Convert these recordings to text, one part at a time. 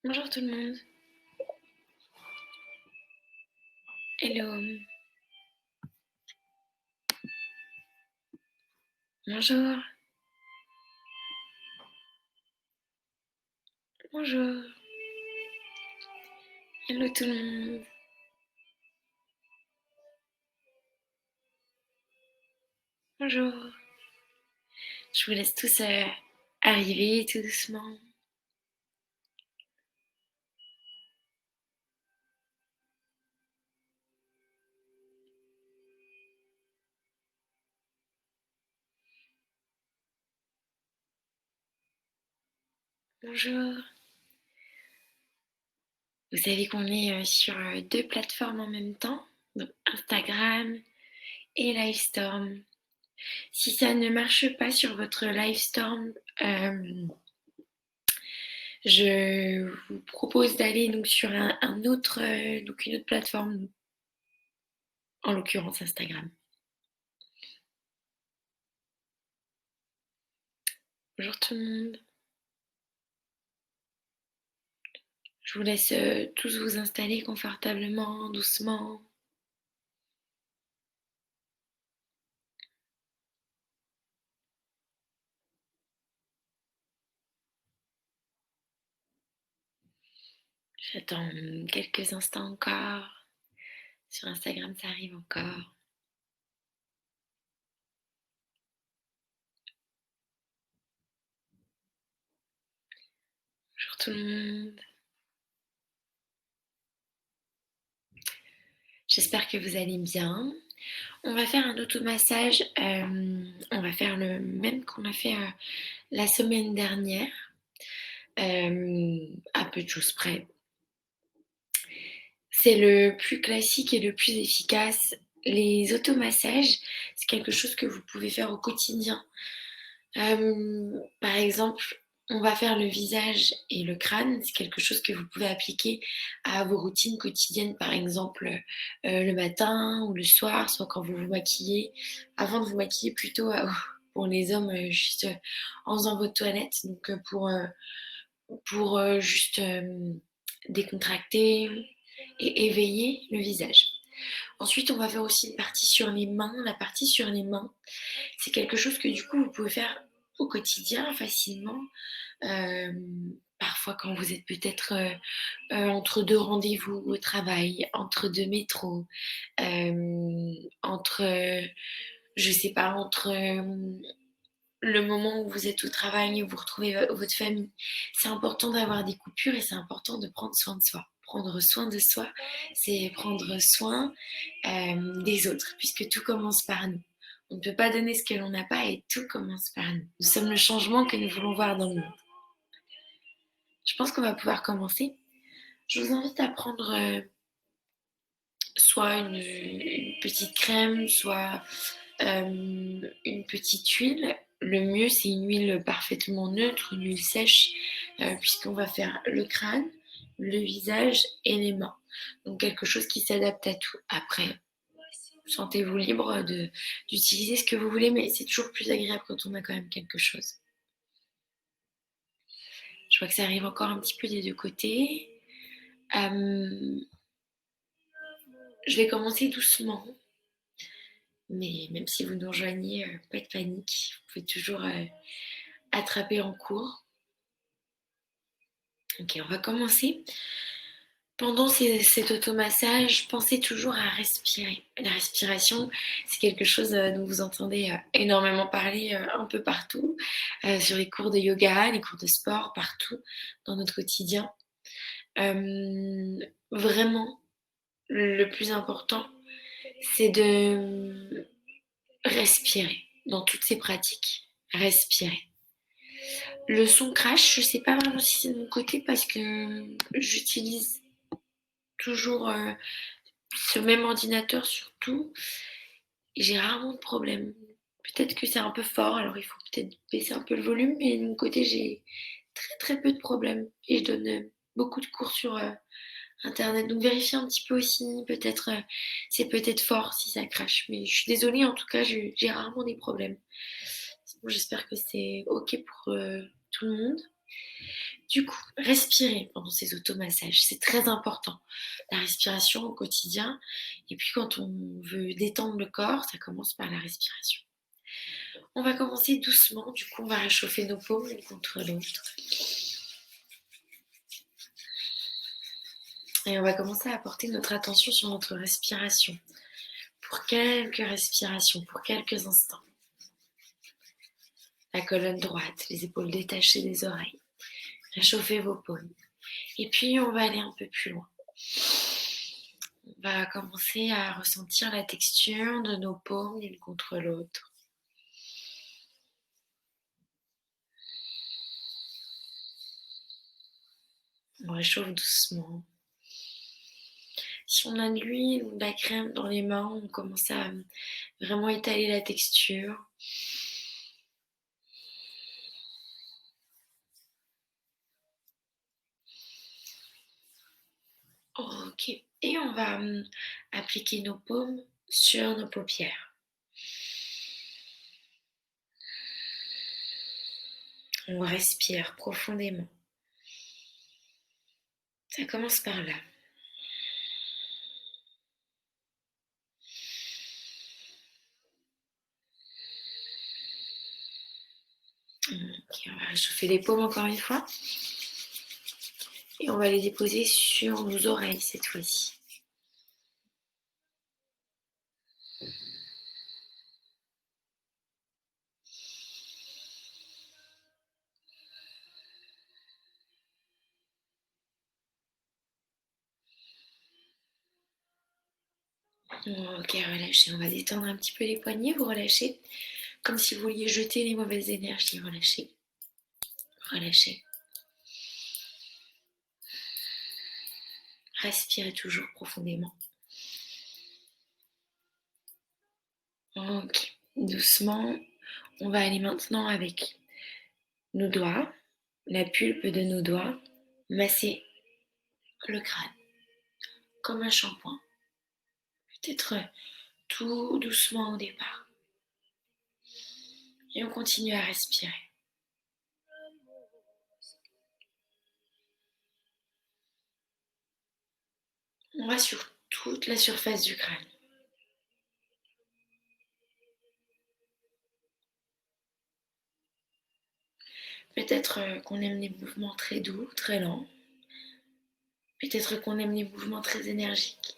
Bonjour tout le monde. Hello. Bonjour. Bonjour. Hello tout le monde. Bonjour. Je vous laisse tous arriver tout doucement. Bonjour. Vous savez qu'on est sur deux plateformes en même temps, donc Instagram et Livestorm. Si ça ne marche pas sur votre Livestorm, je vous propose d'aller donc sur un autre, donc une autre plateforme, en l'occurrence Instagram. Bonjour tout le monde. Je vous laisse tous vous installer confortablement, doucement. J'attends quelques instants encore. Sur Instagram, ça arrive encore. Bonjour tout le monde. J'espère que vous allez bien. On va faire un automassage. On va faire le même qu'on a fait la semaine dernière. À peu de choses près. C'est le plus classique et le plus efficace. Les automassages, c'est quelque chose que vous pouvez faire au quotidien. Par exemple, on va faire le visage et le crâne. C'est quelque chose que vous pouvez appliquer à vos routines quotidiennes, par exemple le matin ou le soir, soit quand vous vous maquillez. Avant de vous maquiller, plutôt pour les hommes, juste en faisant votre toilette. Donc pour juste décontracter et éveiller le visage. Ensuite, on va faire aussi une partie sur les mains. La partie sur les mains, c'est quelque chose que du coup vous pouvez faire au quotidien facilement. Euh, Parfois quand vous êtes peut-être entre deux rendez-vous au travail, entre deux métros, entre, je sais pas, entre le moment où vous êtes au travail et où vous retrouvez votre famille. C'est important d'avoir des coupures et c'est important de prendre soin de soi. Prendre soin de soi, c'est prendre soin des autres, puisque tout commence par nous. On ne peut pas donner ce que l'on n'a pas et tout commence par nous. Nous sommes le changement que nous voulons voir dans le monde. Je pense qu'on va pouvoir commencer. Je vous invite à prendre soit une petite crème, soit une petite huile. Le mieux, c'est une huile parfaitement neutre, une huile sèche, puisqu'on va faire le crâne, le visage et les mains. Donc quelque chose qui s'adapte à tout. Après, sentez-vous libre d'utiliser ce que vous voulez, mais c'est toujours plus agréable quand on a quand même quelque chose. Je vois que ça arrive encore un petit peu des deux côtés. Je vais commencer doucement, mais même si vous nous rejoignez, pas de panique, vous pouvez toujours attraper en cours. Ok, on va commencer. Pendant cet automassage, pensez toujours à respirer. La respiration, c'est quelque chose dont vous entendez énormément parler un peu partout, sur les cours de yoga, les cours de sport, partout dans notre quotidien. Vraiment, le plus important, c'est de respirer dans toutes ces pratiques. Respirer. Le son crash, je sais pas vraiment si c'est de mon côté parce que j'utilise toujours ce même ordinateur surtout et j'ai rarement de problème. Peut-être que c'est un peu fort, alors il faut peut-être baisser un peu le volume, mais de mon côté j'ai très très peu de problèmes et je donne beaucoup de cours sur internet. Donc vérifiez un petit peu aussi, peut-être c'est peut-être fort si ça crache, mais je suis désolée en tout cas, j'ai rarement des problèmes. Bon, j'espère que c'est ok pour tout le monde. Du coup, respirer pendant ces automassages, c'est très important. La respiration au quotidien. Et puis quand on veut détendre le corps, ça commence par la respiration. On va commencer doucement, du coup on va réchauffer nos paumes l'une contre l'autre. Et on va commencer à porter notre attention sur notre respiration. Pour quelques respirations, pour quelques instants. La colonne droite, les épaules détachées des oreilles. Réchauffez vos paumes. Et puis on va aller un peu plus loin. On va commencer à ressentir la texture de nos paumes l'une contre l'autre. On réchauffe doucement. Si on a de l'huile ou de la crème dans les mains, on commence à vraiment étaler la texture. Ok. Et on va appliquer nos paumes sur nos paupières. On respire profondément. Ça commence par là. Ok, on va réchauffer les paumes encore une fois. Et on va les déposer sur nos oreilles cette fois-ci. Ok, relâchez. On va détendre un petit peu les poignets. Vous relâchez. Comme si vous vouliez jeter les mauvaises énergies. Relâchez. Relâchez. Respirez toujours profondément. Ok. Doucement, on va aller maintenant avec nos doigts, la pulpe de nos doigts, masser le crâne comme un shampoing. Peut-être tout doucement au départ. Et on continue à respirer. On va sur toute la surface du crâne. Peut-être qu'on aime les mouvements très doux, très lents. Peut-être qu'on aime les mouvements très énergiques.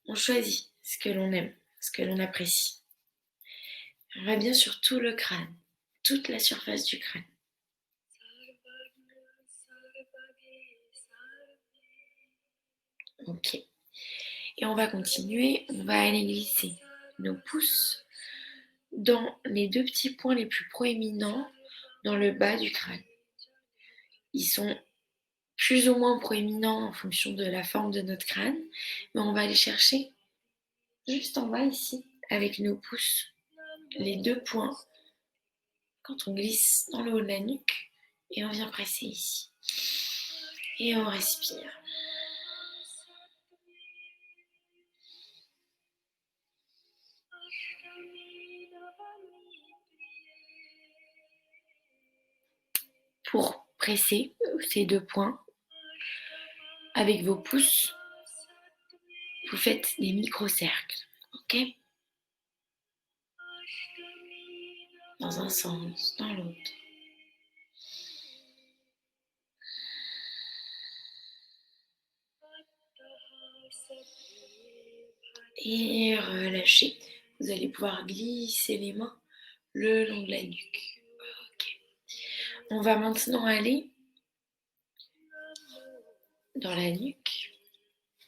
On choisit ce que l'on aime, ce que l'on apprécie. On va bien sur tout le crâne, toute la surface du crâne. Ok. Et on va continuer, on va aller glisser nos pouces dans les deux petits points les plus proéminents dans le bas du crâne. Ils sont plus ou moins proéminents en fonction de la forme de notre crâne, mais on va aller chercher juste en bas ici, avec nos pouces, les deux points, quand on glisse dans le haut de la nuque, et on vient presser ici. Et on respire. Pour presser ces deux points, avec vos pouces, vous faites des micro-cercles, ok? Dans un sens, dans l'autre. Et relâchez. Vous allez pouvoir glisser les mains le long de la nuque. Ok. On va maintenant aller dans la nuque.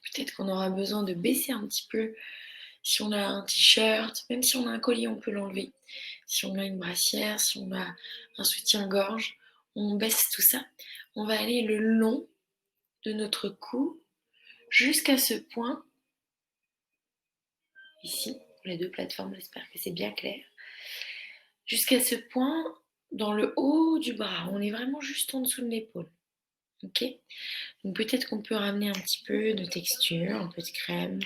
Peut-être qu'on aura besoin de baisser un petit peu. Si on a un t-shirt, même si on a un collier, on peut l'enlever. Si on a une brassière, si on a un soutien-gorge, on baisse tout ça. On va aller le long de notre cou jusqu'à ce point. Ici, les deux plateformes, j'espère que c'est bien clair. Jusqu'à ce point, dans le haut du bras, on est vraiment juste en dessous de l'épaule. Ok? Donc peut-être qu'on peut ramener un petit peu de texture, un peu de crème,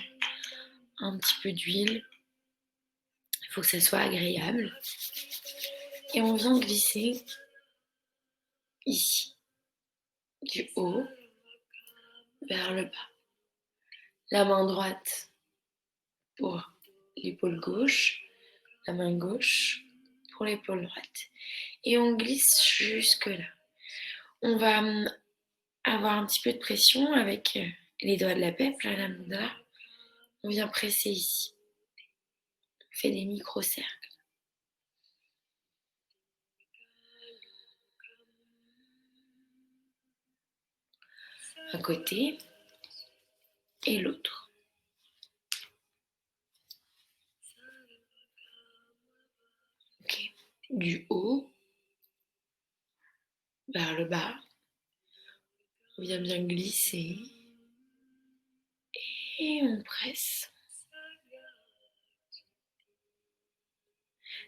un petit peu d'huile. Il faut que ça soit agréable. Et on vient glisser ici, du haut vers le bas. La main droite pour l'épaule gauche, la main gauche pour l'épaule droite. Et on glisse jusque là. On va avoir un petit peu de pression avec les doigts de la paix, Prana Mudra. On vient presser ici. On fait des micro-cercles. Un côté et l'autre. Ok. Du haut vers le bas. On vient bien glisser. Et on presse.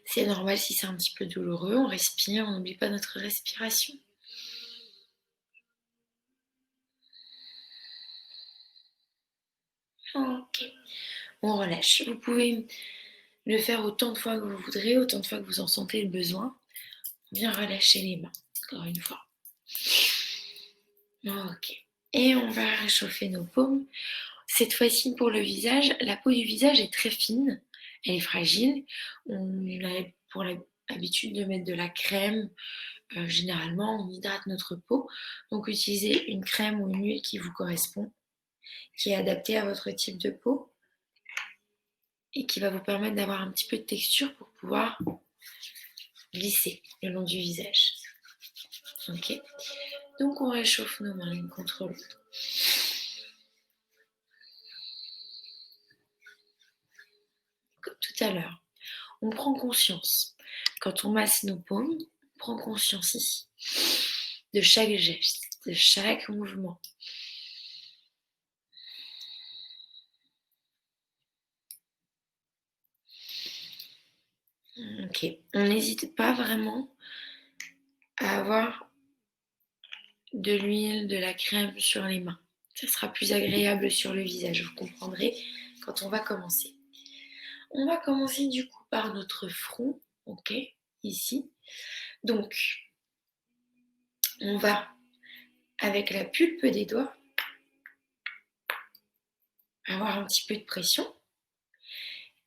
C'est normal si c'est un petit peu douloureux. On respire, on n'oublie pas notre respiration. Ok. On relâche. Vous pouvez le faire autant de fois que vous voudrez, autant de fois que vous en sentez le besoin. Bien relâcher les mains, encore une fois. Ok. Et on va réchauffer nos paumes. Cette fois-ci, pour le visage, la peau du visage est très fine. Elle est fragile. On a pour l'habitude de mettre de la crème. Généralement, on hydrate notre peau. Donc, utilisez une crème ou une huile qui vous correspond, qui est adaptée à votre type de peau et qui va vous permettre d'avoir un petit peu de texture pour pouvoir glisser le long du visage. Ok. Donc, on réchauffe nos mains l'une contre l'autre. Comme tout à l'heure, on prend conscience. Quand on masse nos paumes, on prend conscience ici de chaque geste, de chaque mouvement. Ok, on n'hésite pas vraiment à avoir de l'huile, de la crème sur les mains. Ça sera plus agréable sur le visage, vous comprendrez quand on va commencer. On va commencer du coup par notre front, ok, ici. Donc, on va, avec la pulpe des doigts, avoir un petit peu de pression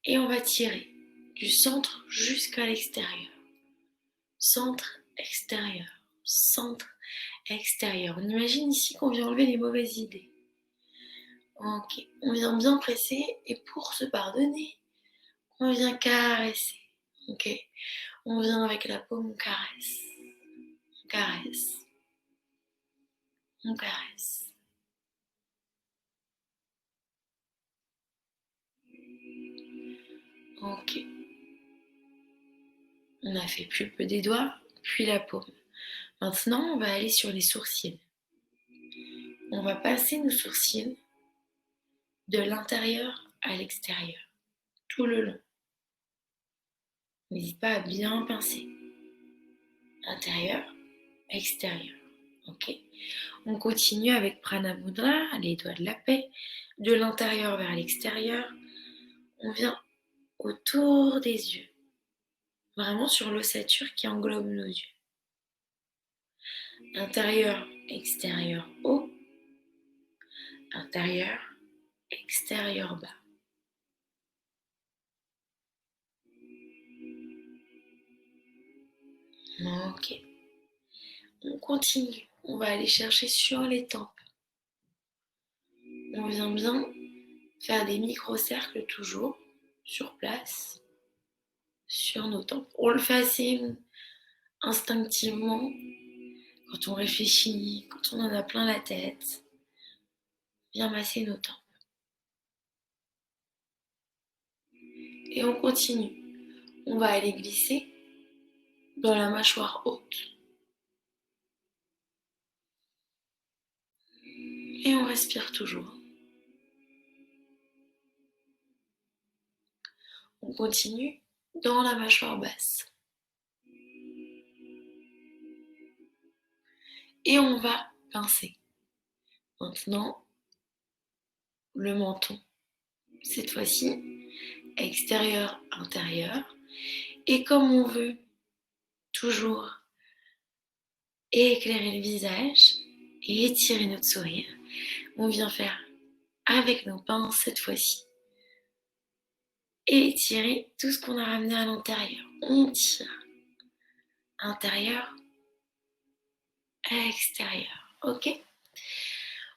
et on va tirer du centre jusqu'à l'extérieur. Centre, extérieur, centre, extérieur. On imagine ici qu'on vient enlever les mauvaises idées. Ok, on vient bien presser et pour se pardonner, on vient caresser. Ok, on vient avec la paume, on caresse, on caresse, on caresse. Ok, on a fait pulpe des doigts, puis la paume. Maintenant, on va aller sur les sourcils. On va passer nos sourcils de l'intérieur à l'extérieur, tout le long. N'hésite pas à bien pincer. Intérieur, extérieur. Ok. On continue avec Prana Mudra, les doigts de la paix, de l'intérieur vers l'extérieur. On vient autour des yeux, vraiment sur l'ossature qui englobe nos yeux. Intérieur, extérieur, haut. Intérieur, extérieur, bas. Ok. On continue. On va aller chercher sur les tempes. On vient bien faire des micro-cercles toujours sur place, sur nos tempes. On le fait assez instinctivement quand on réfléchit, quand on en a plein la tête. Bien masser nos tempes. Et on continue. On va aller glisser dans la mâchoire haute. Et on respire toujours. On continue dans la mâchoire basse. Et on va pincer. Maintenant, le menton. Cette fois-ci, extérieur, intérieur. Et comme on veut toujours éclairer le visage et étirer notre sourire. On vient faire avec nos pinces cette fois-ci. Et étirer tout ce qu'on a ramené à l'intérieur. On tire. Intérieur, extérieur. Ok?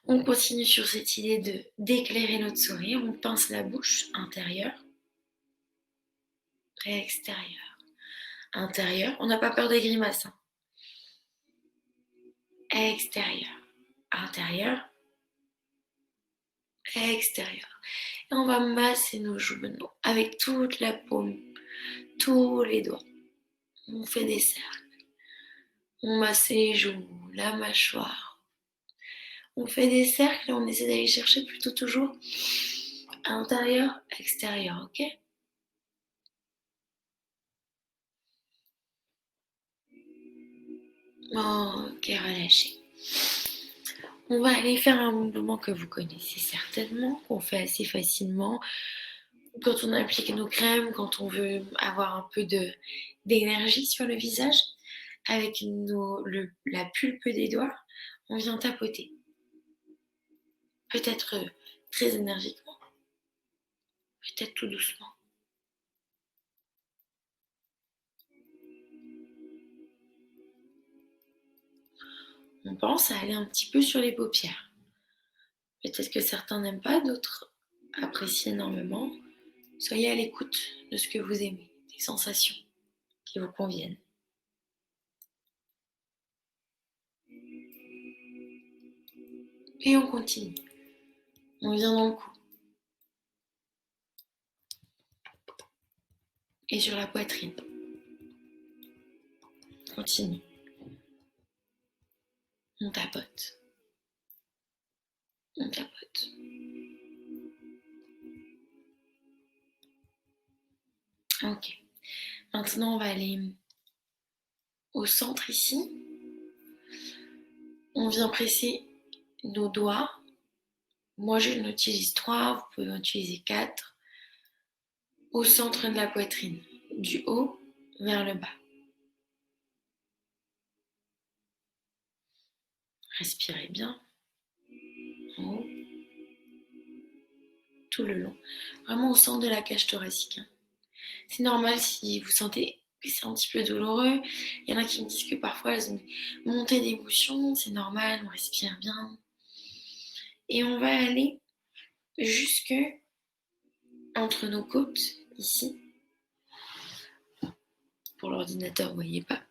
On continue sur cette idée d'éclairer notre sourire. On pince la bouche. Intérieur, extérieur. Intérieur. On n'a pas peur des grimaces. Hein. Extérieur. Intérieur, extérieur. Et on va masser nos joues maintenant avec toute la paume, tous les doigts. On fait des cercles. On masse les joues, la mâchoire. On fait des cercles et on essaie d'aller chercher plutôt toujours intérieur, extérieur, ok? Ok, relâchez. On va aller faire un mouvement que vous connaissez certainement, qu'on fait assez facilement quand on applique nos crèmes, quand on veut avoir un peu d'énergie sur le visage. Avec la pulpe des doigts, on vient tapoter. Peut-être très énergiquement, peut-être tout doucement. On pense à aller un petit peu sur les paupières. Peut-être que certains n'aiment pas, d'autres apprécient énormément. Soyez à l'écoute de ce que vous aimez, des sensations qui vous conviennent. Et on continue. On vient dans le cou. Et sur la poitrine. Continue. On tapote. On tapote. Ok. Maintenant, on va aller au centre ici. On vient presser nos doigts. Moi, je n'utilise 3, vous pouvez en utiliser 4. Au centre de la poitrine, du haut vers le bas. Respirez bien. En haut. Tout le long. Vraiment au centre de la cage thoracique. C'est normal si vous sentez que c'est un petit peu douloureux. Il y en a qui me disent que parfois elles ont des montées d'émotions. C'est normal, on respire bien. Et on va aller jusque entre nos côtes, ici. Pour l'ordinateur, vous ne voyez pas.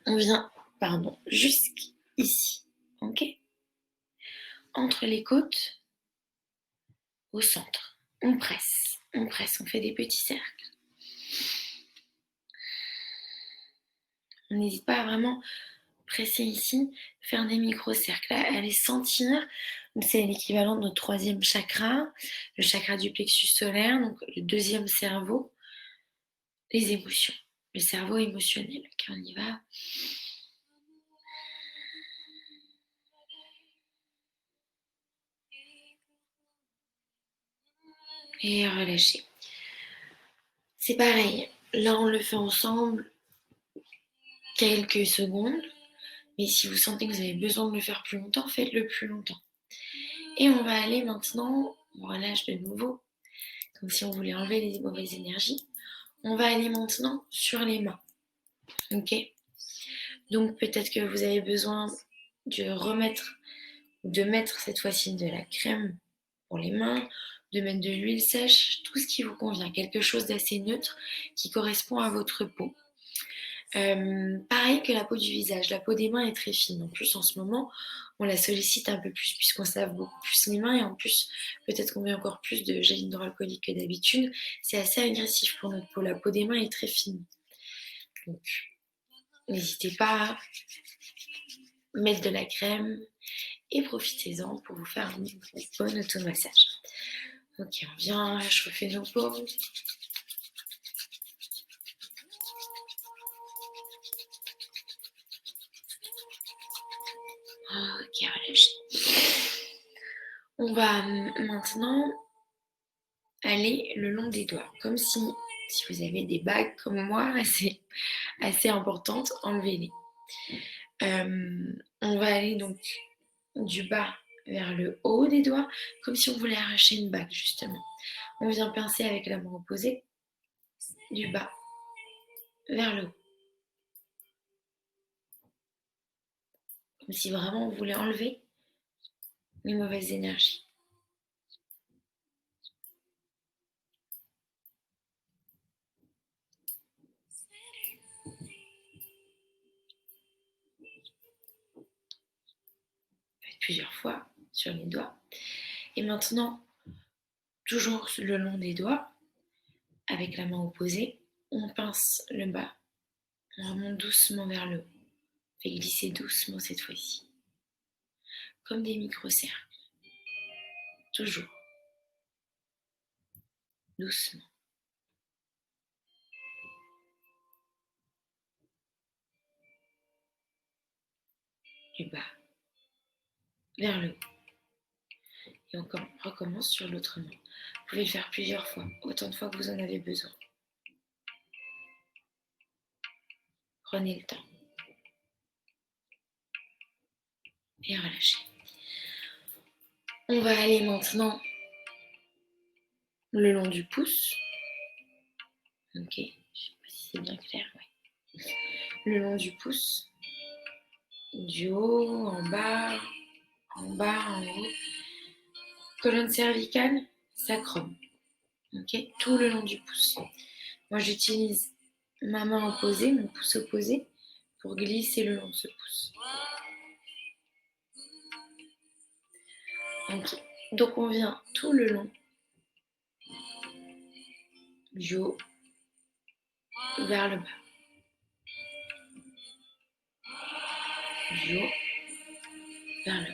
On vient, jusqu'ici. Ok? Entre les côtes, au centre. On presse, on fait des petits cercles. On n'hésite pas à vraiment presser ici, faire des micro-cercles, aller sentir, c'est l'équivalent de notre 3e chakra, le chakra du plexus solaire, donc le 2e cerveau, les émotions, le cerveau émotionnel. Ok, on y va. Et relâchez. C'est pareil, là on le fait ensemble quelques secondes, mais si vous sentez que vous avez besoin de le faire plus longtemps, faites-le plus longtemps. Et on va aller maintenant, on relâche de nouveau, comme si on voulait enlever les mauvaises énergies. On va aller maintenant sur les mains. Ok? Donc peut-être que vous avez besoin de mettre cette fois-ci de la crème pour les mains, de mettre de l'huile sèche, tout ce qui vous convient, quelque chose d'assez neutre qui correspond à votre peau. Pareil que la peau du visage, la peau des mains est très fine. En plus, en ce moment, on la sollicite un peu plus puisqu'on se lave beaucoup plus les mains et en plus, peut-être qu'on met encore plus de gel hydroalcoolique que d'habitude. C'est assez agressif pour notre peau. La peau des mains est très fine. Donc, n'hésitez pas à mettre de la crème et profitez-en pour vous faire un bon automassage. Ok, on vient chauffer nos paumes. Ok, relâchez. On va maintenant aller le long des doigts, comme si Si vous avez des bagues comme moi, assez importantes, enlevez-les. On va aller donc du bas vers le haut des doigts, comme si on voulait arracher une bague justement. On vient pincer avec la main opposée, du bas vers le haut. Comme si vraiment on voulait enlever les mauvaises énergies. Faites plusieurs fois sur les doigts. Et maintenant, toujours le long des doigts, avec la main opposée, on pince le bas. On remonte doucement vers le haut. On fait glisser doucement cette fois-ci. Comme des micro-cercles. Toujours. Doucement. Du bas vers le haut. Et on recommence sur l'autre main. Vous pouvez le faire plusieurs fois, autant de fois que vous en avez besoin. Prenez le temps. Et relâchez. On va aller maintenant le long du pouce. Ok, je ne sais pas si c'est bien clair. Ouais. Le long du pouce. Du haut, en bas, en haut. Colonne cervicale, sacrum. Ok, tout le long du pouce. Moi, j'utilise ma main opposée, mon pouce opposé, pour glisser le long de ce pouce. Ok, donc on vient tout le long du haut vers le bas. Du haut vers le bas.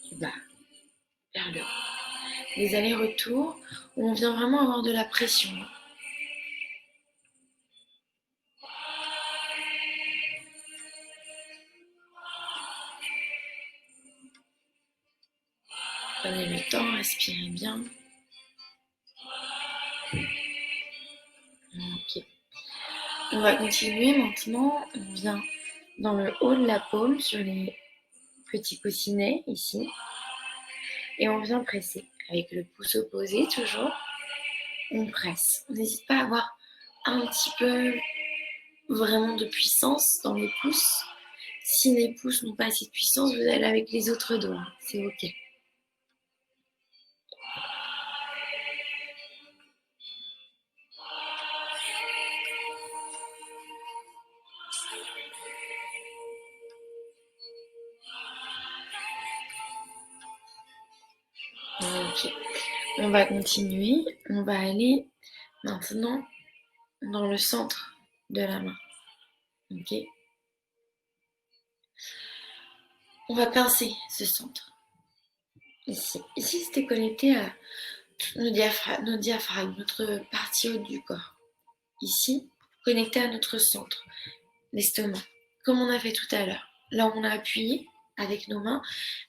Du bas vers le haut. Les allers-retours où on vient vraiment avoir de la pression. Prenez le temps, respirez bien. Ok. On va continuer maintenant. On vient dans le haut de la paume, sur les petits coussinets ici. Et on vient presser avec le pouce opposé toujours. On presse. On n'hésite pas à avoir un petit peu vraiment de puissance dans les pouces. Si les pouces n'ont pas assez de puissance, vous allez avec les autres doigts. C'est ok. Ok. On va continuer. On va aller maintenant dans le centre de la main. Ok. On va pincer ce centre. Ici. Ici, c'était connecté à nos diaphragmes, notre partie haute du corps. Ici, connecté à notre centre, l'estomac, comme on a fait tout à l'heure. Là, on a appuyé avec nos mains,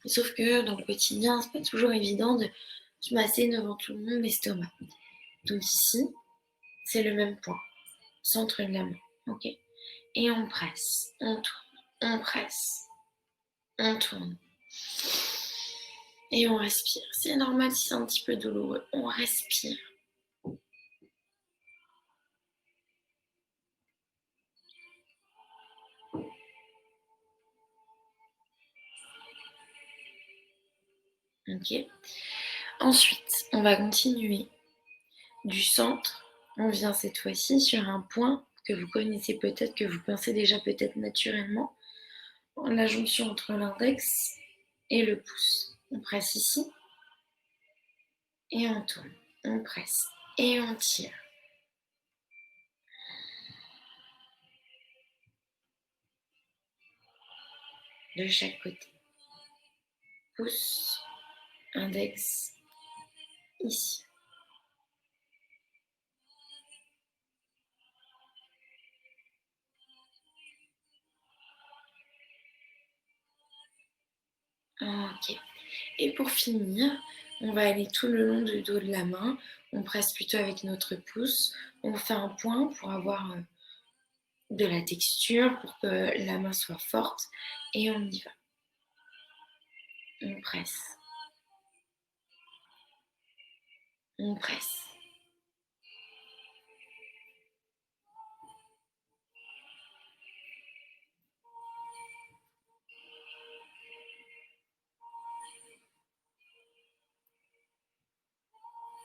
mais sauf que dans le quotidien, c'est pas toujours évident de se masser devant tout le monde l'estomac. Donc ici, c'est le même point, centre de la main, ok. Et on presse, on tourne, on presse, on tourne. Et on respire. C'est normal si c'est un petit peu douloureux, on respire. Ok. Ensuite, on va continuer du centre. On vient cette fois-ci sur un point que vous connaissez peut-être, que vous pensez déjà peut-être naturellement, la jonction entre l'index et le pouce. On presse ici et on tourne. On presse et on tire. De chaque côté. Pouce, index, ici. Ok. Et pour finir, On va aller tout le long du dos de la main. On presse plutôt avec notre pouce. On fait un point pour avoir de la texture, pour que la main soit forte. Et on y va. On presse. On presse.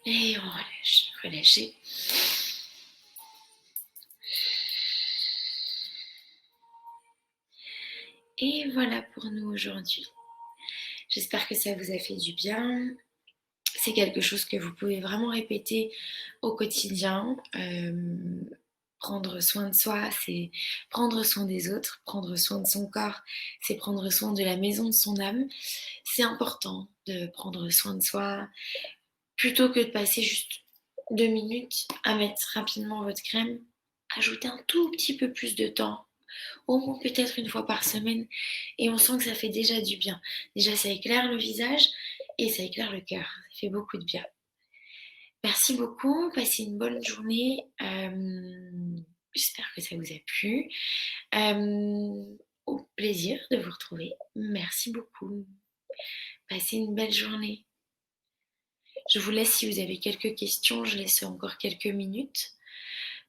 Et on relâche. Relâchez. Et voilà pour nous aujourd'hui. J'espère que ça vous a fait du bien. C'est quelque chose que vous pouvez vraiment répéter au quotidien. Prendre soin de soi, c'est prendre soin des autres. Prendre soin de son corps, c'est prendre soin de la maison de son âme. C'est important de prendre soin de soi plutôt que de passer juste 2 minutes à mettre rapidement votre crème. Ajoutez un tout petit peu plus de temps, au moins peut-être une fois par semaine, et on sent que ça fait déjà du bien. Déjà, ça éclaire le visage et ça éclaire le cœur. Ça fait beaucoup de bien. Merci beaucoup, passez une bonne journée. J'espère que ça vous a plu. Au plaisir de vous retrouver. Merci beaucoup. Passez une belle journée. Je vous laisse si vous avez quelques questions. Je laisse encore quelques minutes.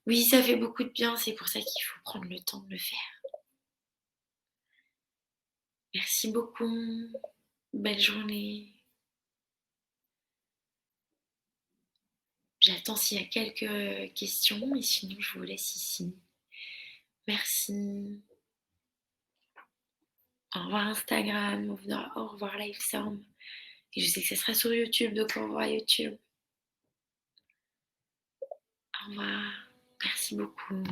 Oui, ça fait beaucoup de bien. C'est pour ça qu'il faut prendre le temps de le faire. Merci beaucoup. Belle journée. J'attends s'il y a quelques questions, mais sinon je vous laisse ici. Merci. Au revoir Instagram, au revoir Liveform. Et je sais que ça sera sur YouTube, donc au revoir YouTube. Au revoir. Merci beaucoup.